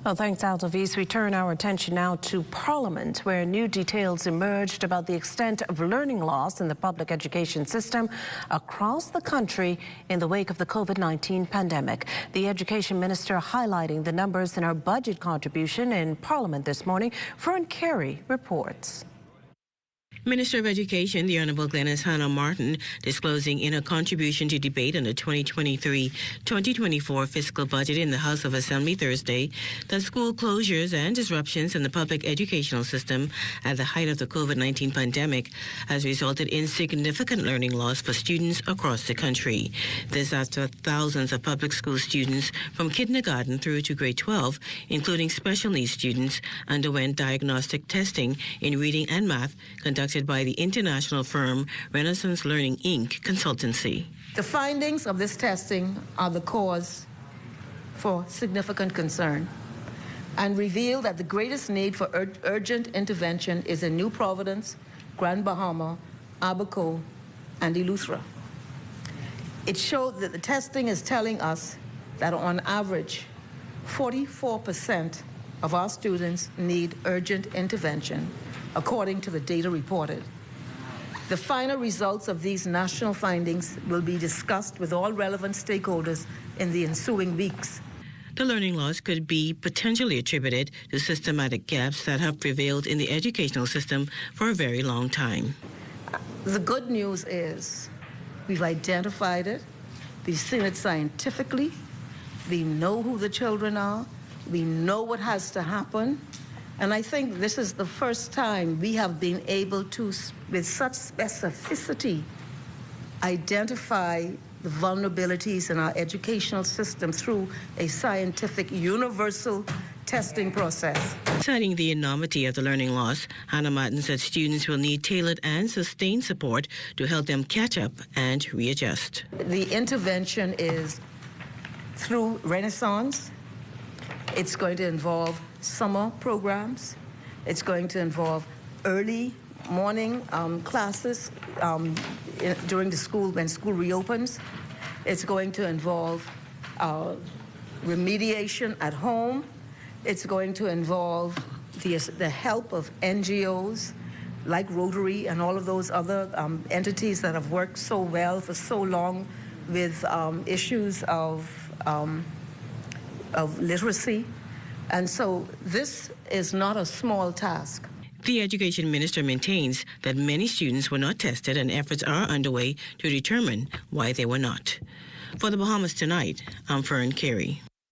Well, thanks, Altavis. We turn our attention now to Parliament, where new details emerged about the extent of learning loss in the public education system across the country in the wake of the COVID-19 pandemic. The Education Minister highlighting the numbers in her budget contribution in Parliament this morning. Fern Carey reports. Minister of Education, the Honourable Glenys Hanna-Martin, disclosing in her contribution to debate on the 2023-2024 fiscal budget in the House of Assembly Thursday that school closures and disruptions in the public educational system at the height of the COVID-19 pandemic has resulted in significant learning loss for students across the country. This after thousands of public school students from kindergarten through to grade 12, including special needs students, underwent diagnostic testing in reading and math conducted by the international firm Renaissance Learning Inc. consultancy. The findings of this testing are the cause for significant concern and reveal that the greatest need for urgent intervention is in New Providence, Grand Bahama, Abaco, and Eleuthera. It showed that the testing is telling us that on average, 44% of our students need urgent intervention, according to the data reported. The final results of these national findings will be discussed with all relevant stakeholders in the ensuing weeks. The learning loss could be potentially attributed to systematic gaps that have prevailed in the educational system for a very long time. The good news is we've identified it, we've seen it scientifically, we know who the children are, we know what has to happen. And I think this is the first time we have been able to, with such specificity, identify the vulnerabilities in our educational system through a scientific, universal testing process. Citing the enormity of the learning loss, Hanna-Martin said students will need tailored and sustained support to help them catch up and readjust. The intervention is through Renaissance. It's going to involve summer programs. It's going to involve early morning classes during the school, when school reopens. It's going to involve remediation at home. It's going to involve the help of NGOs like Rotary and all of those other entities that have worked so well for so long with issues of literacy. And so this is not a small task. The Education Minister maintains that many students were not tested and efforts are underway to determine why they were not. For the Bahamas Tonight, I'm Fern Carey.